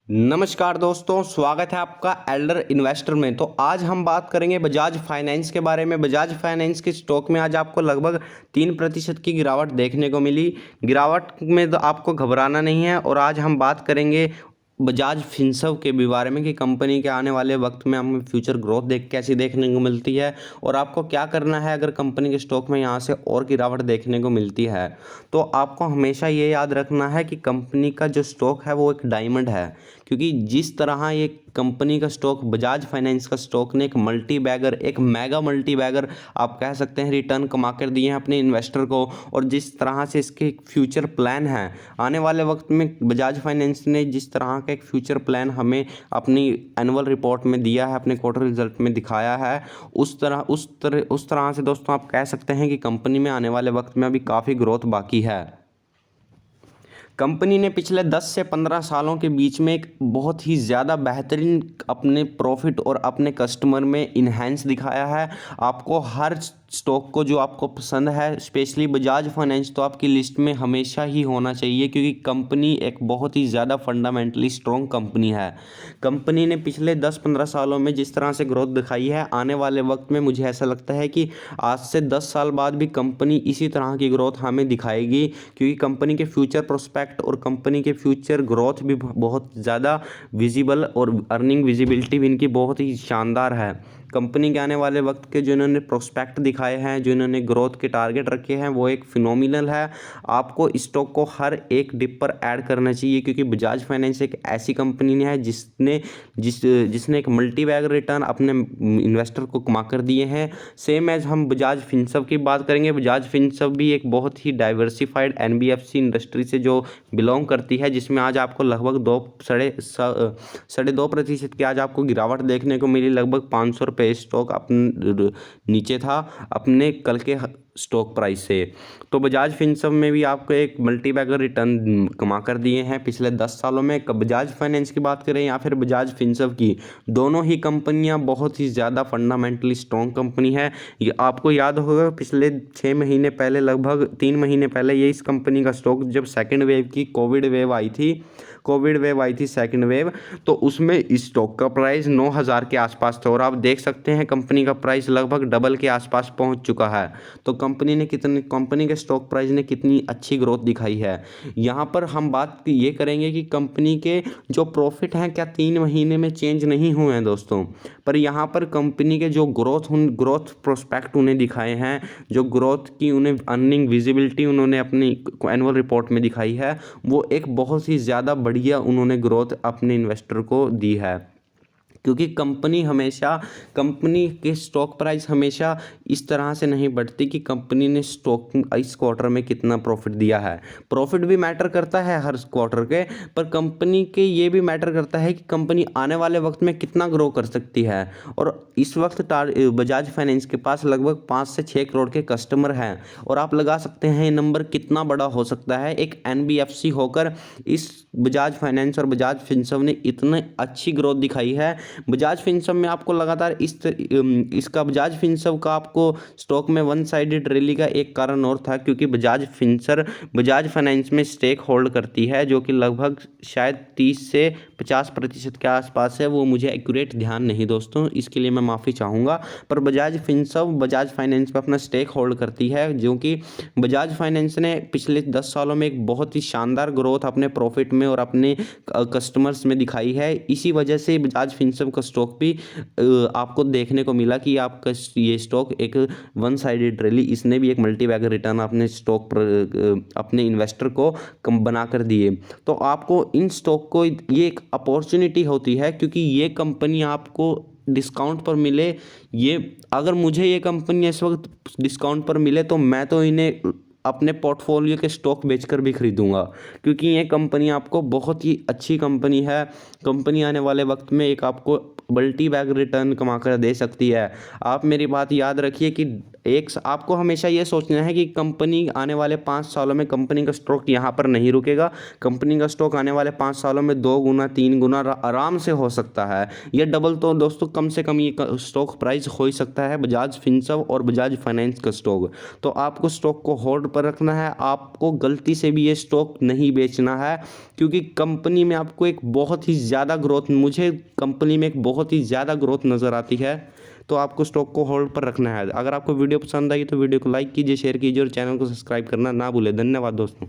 नमस्कार दोस्तों, स्वागत है आपका एल्डर इन्वेस्टर में। तो आज हम बात करेंगे बजाज फाइनेंस के बारे में। बजाज फाइनेंस के स्टॉक में आज आपको लगभग 3% की गिरावट देखने को मिली। गिरावट में तो आपको घबराना नहीं है। और आज हम बात करेंगे बजाज फिनसर्व के भी बारे में कि कंपनी के आने वाले वक्त में हमें फ्यूचर ग्रोथ कैसी देखने को मिलती है और आपको क्या करना है अगर कंपनी के स्टॉक में यहाँ से और गिरावट देखने को मिलती है। तो आपको हमेशा ये याद रखना है कि कंपनी का जो स्टॉक है वो एक डायमंड है, क्योंकि जिस तरह ये कंपनी का स्टॉक, बजाज फाइनेंस का स्टॉक ने एक मल्टी बैगर, एक मेगा मल्टी बैगर आप कह सकते हैं, रिटर्न कमा कर दिए हैं अपने इन्वेस्टर को। और जिस तरह से इसके फ्यूचर प्लान है आने वाले वक्त में, बजाज फाइनेंस ने जिस तरह का एक फ्यूचर प्लान हमें अपनी एनुअल रिपोर्ट में दिया है, अपने क्वार्टर रिजल्ट में दिखाया है, उस तरह से दोस्तों आप कह सकते हैं कि कंपनी में आने वाले वक्त में अभी काफ़ी ग्रोथ बाकी है। कंपनी ने पिछले 10 से 15 सालों के बीच में एक बहुत ही ज़्यादा बेहतरीन अपने प्रॉफिट और अपने कस्टमर में इन्हेंस दिखाया है। आपको हर स्टॉक को जो आपको पसंद है, स्पेशली बजाज फाइनेंस, तो आपकी लिस्ट में हमेशा ही होना चाहिए, क्योंकि कंपनी एक बहुत ही ज़्यादा फंडामेंटली स्ट्रॉन्ग कंपनी है। कंपनी ने पिछले 10-15 सालों में जिस तरह से ग्रोथ दिखाई है, आने वाले वक्त में मुझे ऐसा लगता है कि आज से 10 साल बाद भी कंपनी इसी तरह की ग्रोथ हमें दिखाएगी, क्योंकि कंपनी के फ्यूचर प्रोस्पेक्ट और कंपनी के फ्यूचर ग्रोथ भी बहुत ज़्यादा विजिबल और अर्निंग विजिबिलिटी भी इनकी बहुत ही शानदार है। कंपनी के आने वाले वक्त के जो इन्होंने प्रोस्पेक्ट दिखाए हैं, जो इन्होंने ग्रोथ के टारगेट रखे हैं, वो एक फिनोमिनल है। आपको स्टॉक को हर एक डिप पर ऐड करना चाहिए, क्योंकि बजाज फाइनेंस एक ऐसी कंपनी है जिसने एक मल्टी बैग रिटर्न अपने इन्वेस्टर को कमा कर दिए हैं। सेम एज हम बजाज फिनसर्व की बात करेंगे। बजाज फिनसर्व भी एक बहुत ही डाइवर्सिफाइड एनबीएफसी इंडस्ट्री से जो बिलोंग करती है, जिसमें आज आपको लगभग 2.5% की आज आपको गिरावट देखने को मिली। लगभग 500 रुपये स्टॉक अपने नीचे था अपने कल के स्टॉक प्राइस से। तो बजाज फिनसर्व में भी आपको एक मल्टी बैगर रिटर्न कमा कर दिए हैं पिछले 10 सालों में। बजाज फाइनेंस की बात करें या फिर बजाज फिनसर्व की, दोनों ही कंपनियां बहुत ही ज़्यादा फंडामेंटली स्ट्रॉन्ग कंपनी है। ये आपको याद होगा पिछले 6 महीने पहले, लगभग 3 महीने पहले, ये इस कंपनी का स्टॉक जब सेकेंड वेव की कोविड वेव आई थी सेकेंड वेव, तो उसमें इस स्टॉक का प्राइस 9,000 के आसपास था। और आप देख सकते हैं कंपनी का प्राइस लगभग डबल के आसपास पहुंच चुका है। तो कंपनी के स्टॉक प्राइस ने कितनी अच्छी ग्रोथ दिखाई है। यहाँ पर हम बात ये करेंगे कि कंपनी के जो प्रॉफिट हैं क्या 3 महीने में चेंज नहीं हुए हैं दोस्तों, पर यहाँ पर कंपनी के जो ग्रोथ प्रोस्पेक्ट उन्हें दिखाए हैं, जो ग्रोथ की उन्हें अर्निंग विजिबिलिटी उन्होंने अपनी एनुअल रिपोर्ट में दिखाई है, वो एक बहुत ही ज़्यादा बढ़िया उन्होंने ग्रोथ अपने इन्वेस्टर को दी है। क्योंकि कंपनी के स्टॉक प्राइस हमेशा इस तरह से नहीं बढ़ती कि कंपनी ने स्टॉक इस क्वार्टर में कितना प्रॉफिट दिया है। प्रॉफिट भी मैटर करता है हर क्वार्टर के, पर कंपनी के ये भी मैटर करता है कि कंपनी आने वाले वक्त में कितना ग्रो कर सकती है। और इस वक्त बजाज फाइनेंस के पास लगभग 5 से 6 करोड़ के कस्टमर हैं। और आप लगा सकते हैं ये नंबर कितना बड़ा हो सकता है। एक एनबीएफसी होकर इस बजाज फाइनेंस और बजाज फिनसर्व ने इतनी अच्छी ग्रोथ दिखाई है। बजाज फिनसर्व में आपको लगातार इसका बजाज फिनसर्व का आपको स्टॉक में वन साइडेड रैली का एक कारण और था, क्योंकि बजाज फाइनेंस में स्टेक होल्ड करती है, जो कि लगभग शायद 30 से 50% के आसपास है। वो मुझे एक्यूरेट ध्यान नहीं दोस्तों, इसके लिए मैं माफ़ी चाहूँगा। पर बजाज फिनसर्व बजाज फाइनेंस पर अपना स्टेक होल्ड करती है, जो कि बजाज फाइनेंस ने पिछले 10 सालों में एक बहुत ही शानदार ग्रोथ अपने प्रॉफिट में और अपने कस्टमर्स में दिखाई है। इसी वजह से बजाज फिनसर्व का स्टॉक भी आपको देखने को मिला कि आपका ये स्टॉक एक वन साइडेड रैली, इसने भी एक मल्टी बैगर रिटर्न अपने स्टॉक पर अपने इन्वेस्टर को कम बना कर दिए। तो आपको इन स्टॉक को, ये एक अपॉर्चुनिटी होती है, क्योंकि ये कंपनी आपको डिस्काउंट पर मिले। ये अगर मुझे ये कंपनी इस वक्त डिस्काउंट पर मिले तो मैं तो इन्हें अपने पोर्टफोलियो के स्टॉक बेचकर भी खरीदूंगा, क्योंकि ये कंपनी आपको बहुत ही अच्छी कंपनी है। कंपनी आने वाले वक्त में एक आपको मल्टी बैग रिटर्न कमा कर दे सकती है। आप मेरी बात याद रखिए कि आपको हमेशा ये सोचना है कि कंपनी आने वाले 5 सालों में कंपनी का स्टॉक यहाँ पर नहीं रुकेगा। कंपनी का स्टॉक आने वाले 5 सालों में 2 गुना 3 गुना आराम से हो सकता है। ये डबल तो दोस्तों कम से कम ये स्टॉक प्राइस हो ही सकता है बजाज फिनसर्व और बजाज फाइनेंस का स्टॉक। तो आपको स्टॉक को होल्ड पर रखना है, आपको गलती से भी ये स्टॉक नहीं बेचना है, क्योंकि कंपनी में आपको एक बहुत ही ज़्यादा ग्रोथ, मुझे कंपनी में एक बहुत ही ज़्यादा ग्रोथ नज़र आती है। तो आपको स्टॉक को होल्ड पर रखना है। अगर आपको वीडियो पसंद आई तो वीडियो को लाइक कीजिए, शेयर कीजिए और चैनल को सब्सक्राइब करना ना भूलें। धन्यवाद दोस्तों।